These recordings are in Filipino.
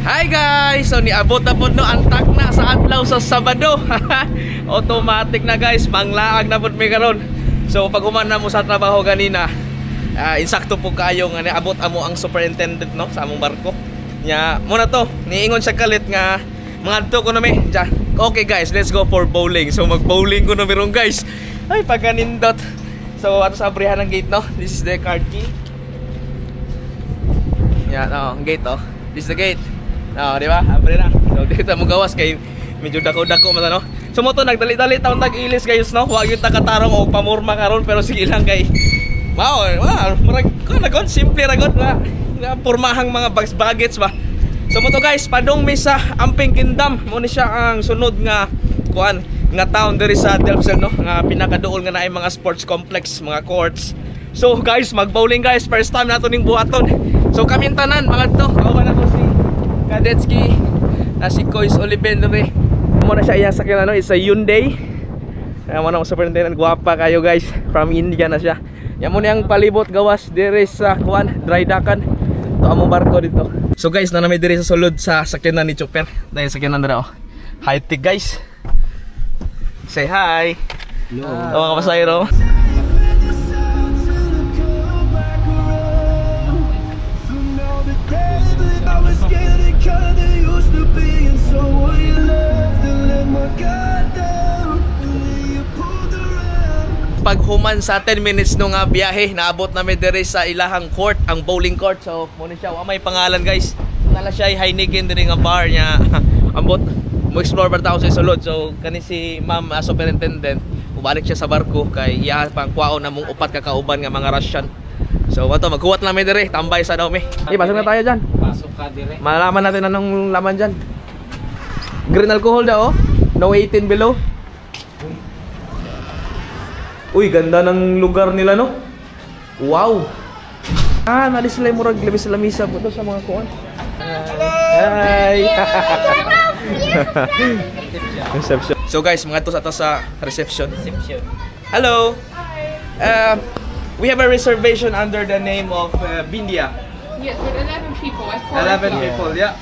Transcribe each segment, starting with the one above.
Hi guys! So niabot na po no antak na sa adlaw sa Sabado. Automatic na guys, panglaag na po may karon. So pag human na mo sa trabaho ganina, insakto po kayo nga niabot amo ang superintendent no sa among barko. Nya muna to, niingon siya kalit nga mangadto ko na may. Okay guys, let's go for bowling. So mag-bowling ko na meron guys. Ay pagkanindot. So ato sa abrihan ng gate no. This is the card key. Yan gate oh. This is the gate. Di ba? Abre na. So dito mo gawas kay medyo dako-dako man no. So mo to nagdali-dali taon tag-ilis guys no. Wa gyud ta katarong og pamorma karon pero sige lang kay. Wow, murag ko nagon simple ra gud nga pormahang mga baggage ba. So mo to guys, padong mi sa Amping Kingdom. Mo ni siya ang sunod nga kuan nga town diri sa Delfzell no. Nga pinakaduol nga naay mga sports complex, mga courts. So guys, mag-bowling guys. First time nato ning buhaton. So kaming tanan mga to. Kawan ako si Kadetsky, si Kois Olivendre. Mo na siya iya sakyan ano, is a Hyundai. Mo na superintendent guwapa kayo guys. From India na siya. Yan mo niyang palibot gawas diri sa kuan, dry dockan. To among barko dito. So guys, nanami diri sa sulod sa sakyanan ni Chopper. Dahil sakyanan dira oh. High tech guys. Say hi. Hello. Kapasayro. Paghuman sa 10 minutes nung biyahe, naabot namin diri sa ilahang court, ang bowling court. So, muna siya, may pangalan guys. Nala siya ay Heineken diri nga bar niya. Ambot, mo explore ba tao sa isulod. So, kani si ma'am superintendent, ubalik siya sa barko kay iya pang kuwaon na mong upat kakauban nga mga Russian. So, wato magkuwat namin diri, tambay sa daw mi. Pasok na tayo diyan. Pasok ka diri. Malaman natin anong laman diyan. Green alcohol daw oh. No 18 below. Uy, ganda ng lugar nila no. Wow. Nalis sila murag labis-lamisa po sa mga kuan. Hi. Reception. So guys, mga to sa reception. Hello. Hi. We have a reservation under the name of Bindia. Yes, with 11 people. 11 people, yeah.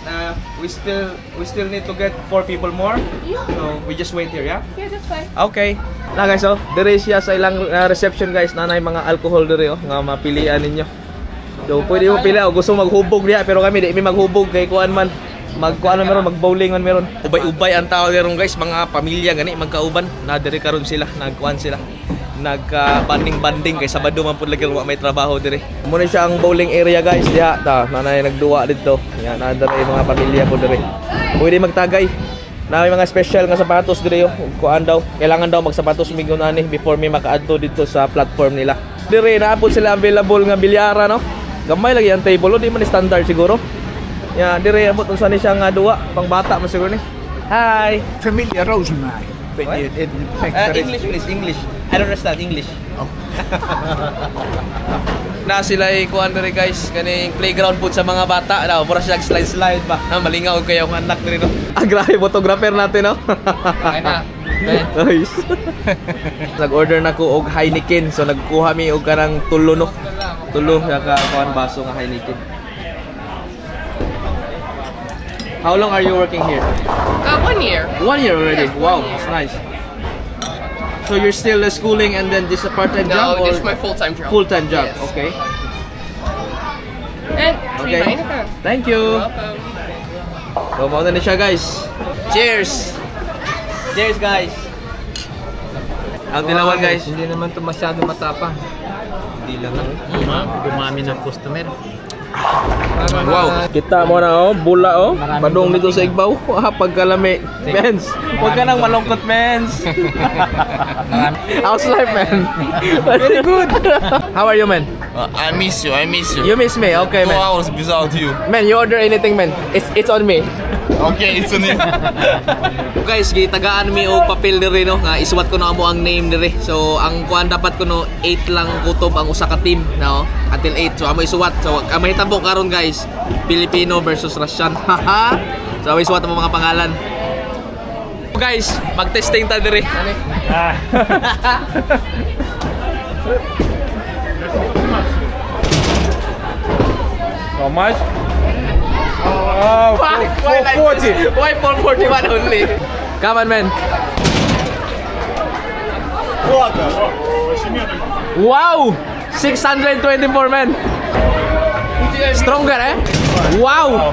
We still need to get 4 people more. Yeah. So we just wait here, yeah? Yeah, that's fine. Okay. Na guys, oh, dire siya sa ilang reception guys, nanay mga alcohol dire oh, nga mapilian ninyo. So pwede mo pili oh, gusto maghubog diha pero kami di mi maghubog kay kuan man. Magkuan meron, mag-bowling man meron. Ubay-ubay ang tao diron guys, mga pamilya gani magkauban. Na dire karon sila, nagkuan sila. Nagka-banding-banding kay Sabado man pud lagi may trabaho dire. Muna siya ang bowling area guys diha ta. Nanay nagduwa dito. Yan na dire mga pamilya po dire. Pwede magtagay. Na may mga special nga sapatos dire yo. Kuan daw, kailangan daw magsapatos migon ani before may makaadto dito sa platform nila. Dire naapod sila available nga bilyara no. Gamay lagi ang table, di man standard siguro. Ya, dire abot unsa ni siya nga duwa, pang bata man siguro ni. Hi. Familia Rosemary. English please, English. I don't understand English. Oh. Na sila ay kuan dire guys, kaning playground pud sa mga bata. Daw, mura siya slide ba. Malingaw kayo ang anak dire no. Grabe photographer natin no. Ay na. Nice. Nag-order na ko og Heineken, so nagkuha mi og kanang tulo no. Tulo ka kuan baso nga Heineken. How long are you working here? 1 year. 1 year already. Wow, that's nice. So you're still schooling and then this a part-time job? No, this is my full-time job. Full-time job, Yes. okay. And Okay. Thank you. Welcome. So, mauna na siya guys. Cheers! Cheers guys! Ang tilawan guys. Hindi naman to masyado matapang. Hindi lang. Dumami ng customer. Wow! Kita mo na oh, bula oh. Padong dito sa igbaw. Pagkalami. Mens! Huwag ka nang malungkot, mens! How's life, man? Very good! How are you, man? I miss you. You miss me? Okay, 2 man. hours without you. Man, you order anything, man. It's on me. Okay, it's on you. Guys, gitagaan mi og papel diri no nga isuwat ko na amo ang name diri. So ang kuan dapat ko no 8 lang kutob ang usa ka team no until 8. So amo isuwat. So ang mahitabo karon guys, Filipino versus Russian. So amo isuwat ang mga pangalan. Guys, mag-testing ta diri. How much? Fuck, why 440? Why 441 only? Come on, man. Wow! 624, man. Stronger, eh? Wow!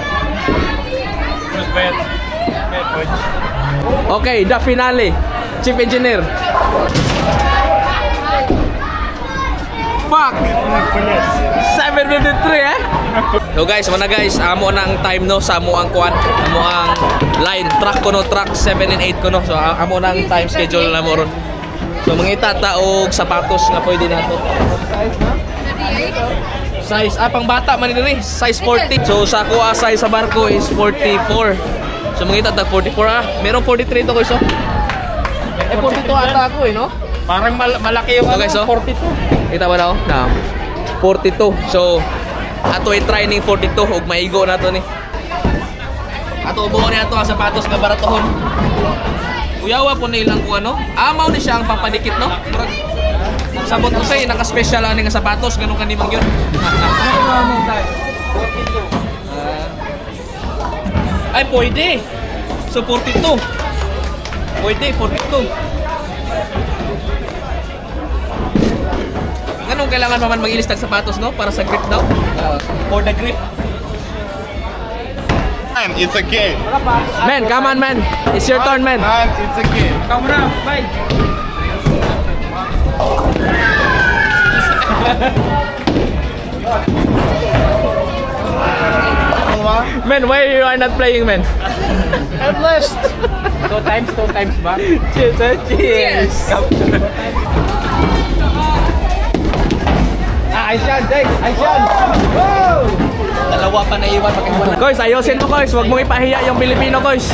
Okay, the finale. Chief Engineer. Fuck! 753, eh? So guys, mana guys, amo na ang time no sa amo ang kuan, amo ang line track ko no, track 7 and 8 ko no. So amo na ang time schedule na mo ron. So mangita ta og sapatos nga pwede nato. Size pang bata man diri, size 40. So sa ko size sa barko is 44. So mangita ta 44 Merong 43 to guys, so. 42 ata ako no. Parang malaki yung okay, so 42. Kita ba daw? Na 42. So ato i-try ning 42 ug maigo na to ni. Ato ubuon ni ato ang sapatos nga baratohon. Uyawa po na ilang kung ano. Amaw ni siya ang papadikit no. Sabot ko say naka-special ani nga sapatos ganun kanimang yun. Ay pwede. So 42. Pwede 42. Ganun kailangan man mag-ilistag sapatos no para sa grip daw. For the grip. Man, it's a game. Man, come on man. It's your turn, man. Man, it's a game. Kamera, bye. Man, why you are not playing, man? I'm blessed. Two times ba? Cheers, cheers. Aisyan, Jake! Aisyan! Wow! Dalawa pa naiwan pag-iwan. Guys, ayosin mo guys. Huwag mong ipahiya yung Pilipino, guys.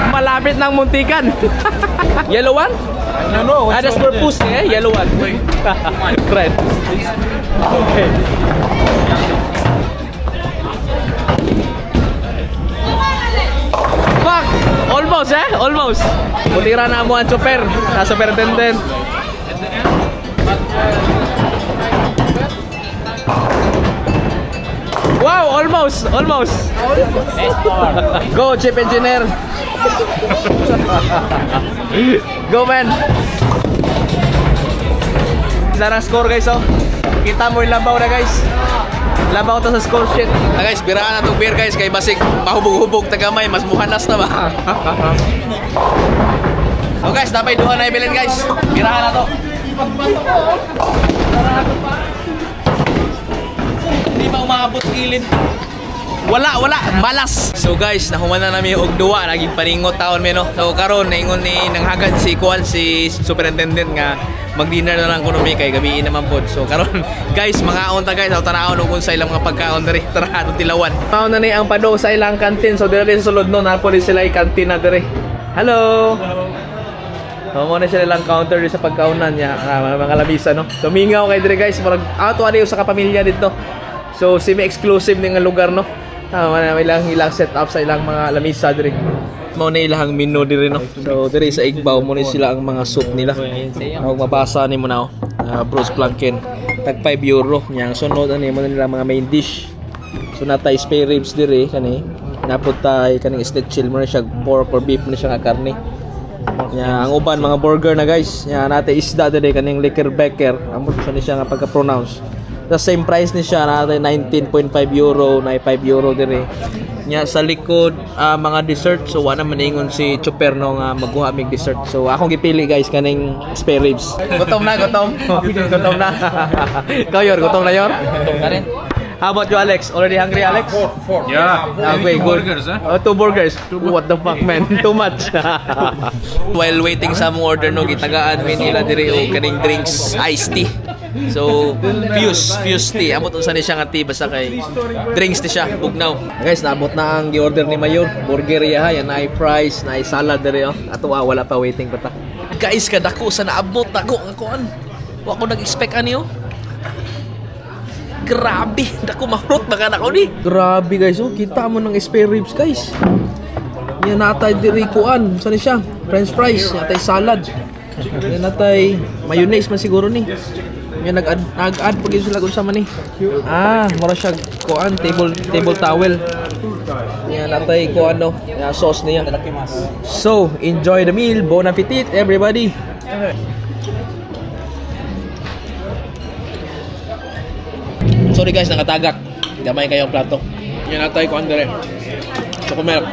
Malapit ng muntikan. Yellow one? No, That's purpose eh. Yellow one. Red. Okay. Fuck! Almost eh? Almost. Putira na mo ang super. Superintendent. Wow! Almost! Almost! Go, Chief Engineer! Go, man! Sarang score, guys, oh. Kita mo yung labaw na, guys. Labaw to sa score sheet. Guys, biraan na itong beer, guys. Kay basig mahubog-hubog tagamay. Mas muhanas na ba? So, guys, dapat duha na ibilin, guys. Biraan na to. Hindi ba umabot ilin? Wala, malas. So guys, nahuman na namin og duwa, naging paningot taon mi no. So karon naingon ni nanghagad si Kuan si superintendent nga mag-dinner na lang kuno mi kay gabiin naman pod. So karon guys, mga unta guys, tanawon og unsa ilang mga pagkaon diri. Tara ato tilawan. Mao na ni ang pado sa ilang kantin. So diri sa sulod no, napo sila ay kantin na diri. Hello. Mo na sila lang counter sa pagkaunan niya, mga labisa no. So mingaw kay diri guys, murag ato ani sa kapamilya dito. So semi-exclusive ning lugar no. Ilang set up sa ilang mga lamisa diri. Mao na ilang menu diri no. So diri sa Igbaw mo ni sila ang mga soup nila. Ang mabasa nimo na Bruce Planken. Tag 5 euro. Yang sunod ani mo nila mga main dish. So natay spare ribs diri kani. Naputay kaning schnitzel mo na siya pork or beef mo na siya nga karne. Nya ang uban mga burger na guys. Nya natay isda diri kaning Lickerbacker. Amo ni siya nga pagka-pronounce. The same price ni siya natin 19.5 euro na 5 euro dire. Nya sa likod mga dessert so wala man ingon si Chopper no nga magkuha mig dessert. So akong gipili guys kaning spare ribs. Gutom na, gutom. Gutom na. Kayor, gutom na yor? Gutom na rin. How about you, Alex? Already hungry, Alex? Four. Yeah. Okay, good. Burgers, huh? 2 burgers. What the fuck, man? Too much. While waiting sa mong order no, gitagaan mi nila diri og kaning drinks, iced tea. So, Fuse tea. Amot unsa ni siya nga tea basta kay drinks ni siya, bugnaw. Guys, naabot na ang gi-order ni Mayor. Burger ya, yan ay fries, na salad diri oh. Ato wala pa waiting pa ta. Guys, kadako sa naabot nako ang kuan. Wa ko nag-expect ani oh. Grabe, dako mahurot baka nako ni. Grabe guys, oh, kita mo ng spare ribs guys. Yan natay diri kuan, sa ni siya? French fries, natay salad. Yan natay mayonnaise man siguro ni. Yan nag-add pag sila kung sama ni. Mura siya kuan table towel. Yan natay kuan no, sauce niya. So, enjoy the meal. Bon appetit everybody. Sorry guys, nakatagak. Gamay kayong plato. Yan natay kuan dire. Choco milk.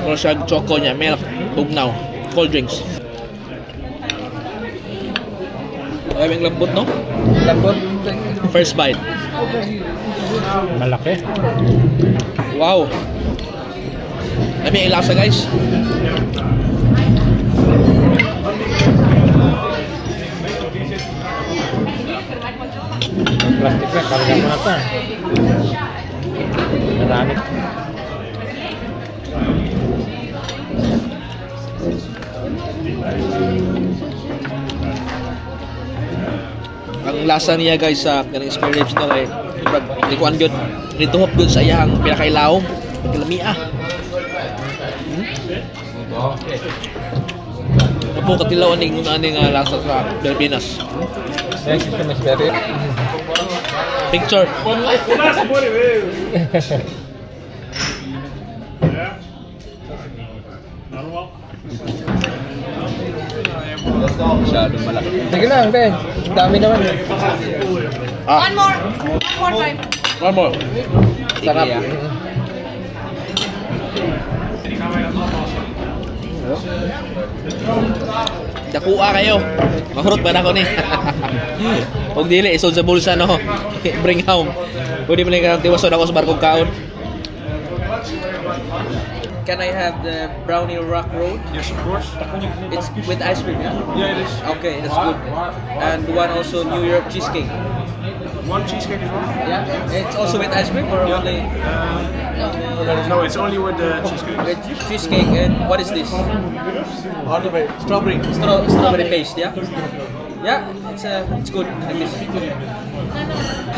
Mura siya choco niya, milk, bugnaw, cold drinks. Maraming lambot, no? Lambot. First bite. Malaki. Wow. May ilasa, guys. Plastic na, karga mo na ito. Marami. Ang lasa niya guys sa kanang spare ribs no kay likuan gyud dito hop gyud sa iyang pinakailaw pagkalami Apo katilaw aning lasa sa Pilipinas. Next to Miss Berry. Picture. Masyadong malaki. Sige lang, Ben. Dami naman. One more time. One more. Sarap. Dakua kayo. Mahurot ba na ako ni? Huwag dili, isod sa bulsa no. Bring home. Pwede mo lang tiwason ako sa barkong kaon. Can I have the brownie rock roll? Yes, of course. It's with ice cream, yeah? Yeah, it is. Okay, that's good. And one also New York cheesecake. One cheesecake as well? Yeah? It's also with ice cream or only? No, it's only with the cheesecake. With cheesecake and what is this? Strawberry paste, yeah? Yeah, it's good. Like this.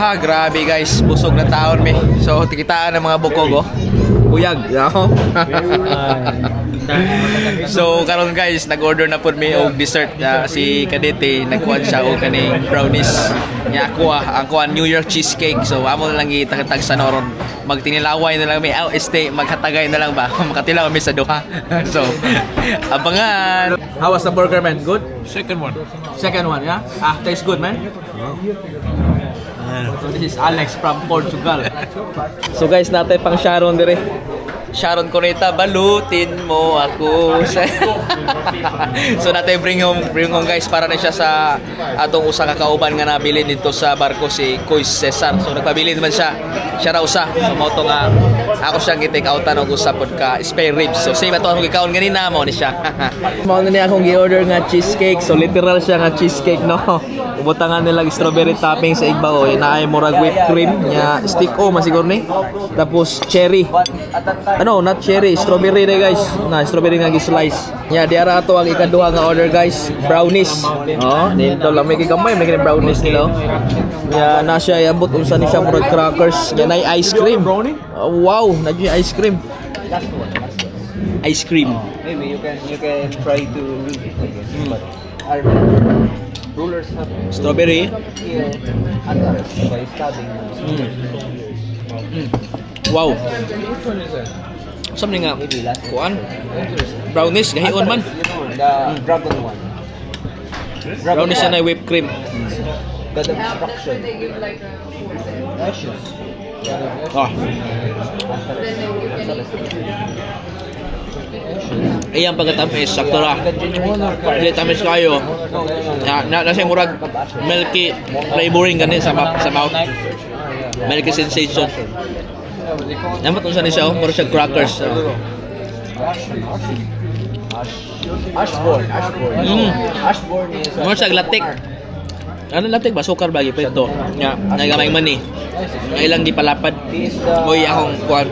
Ha, grabe guys, busog na taon mi. So, tikitaan ng mga bukog, oh. Buyag, ako. So, karon guys, nag-order na po mi og dessert. Si Kadete, nagkuhan siya og kaning brownies. Nya ako, ang kuhan New York cheesecake. So, amo na lang itagtag sa noron. Magtinilaway na lang mi. Maghatagay na lang ba? Makatilaw mi sa duha. So, abangan. How was the burger, man? Good? Second one. Second one, yeah? Tastes good, man? So this is Alex from Portugal. So guys, natin pang Sharon dire. Sharon Cuneta, balutin mo ako. So natin bring home guys para na siya sa atong usa ka kauban nga nabili dito sa barko si Koy Cesar. So nagpabili naman siya. Siya ra usa. So mo to nga ako siyang gi-take outan og usa pod ka spare ribs. So same ato akong gikaon ganina mo ni siya. Mao na ni akong gi-order nga cheesecake. So literal siya nga cheesecake no. Ubutangan nila strawberry topping sa igbaw. Naay murag whipped cream nya stick man siguro ni. Tapos cherry. Ano, not cherry, strawberry na guys. Na strawberry nga gi-slice. Nya diara ato ang ikaduha nga order guys, brownies. Oh, dito lang may gigamay may kini brownies nila. Nya na siya abot unsa ni siya murag crackers. Nya nay ice cream. Wow, nadyo ice cream. Ice cream. Maybe you can try to read it again. But our rulers have Strawberry. here others by studying. Wow. Something nga kuan. Brownies gahion man. The dragon one. Brownies na whipped cream. The instruction. Ah. Ayan pagkatamis, sakto ra. Dili tamis kayo. Na siya murag milky flavoring gani sa mouth. Milky sensation. Namat unsa ni siya, pero siya crackers. Ashbourne. Ashbourne is Mo siya latik. Ano latik ba sukar ba gipito? Nya, nagamay man ni. Nga ilang gipalapad. Moy akong kuan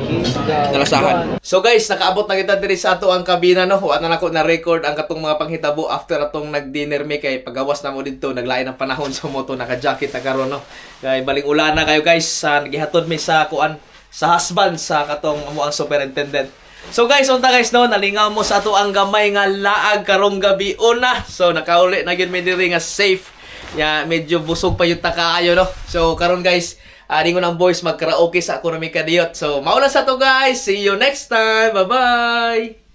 nalasahan. So guys, nakaabot na kita diri sa ato ang kabina no. Wa na nako na record ang katong mga panghitabo after atong nag-dinner mi kay pagawas na mo didto naglain ang panahon sa moto naka-jacket na karon no. Kay baling ulan na kayo guys sa nagihatod mi sa kuan sa husband sa katong amo ang superintendent. So guys, unta guys no, nalingaw mo sa ato ang gamay nga laag karong gabi una. So nakauli na gyud mi diri nga safe. Ya medyo busog pa yung takaayo no. So karon guys, ringon ang boys mag-karaoke sa Economic Kadiyot. So mauna sa to guys. See you next time. Bye-bye.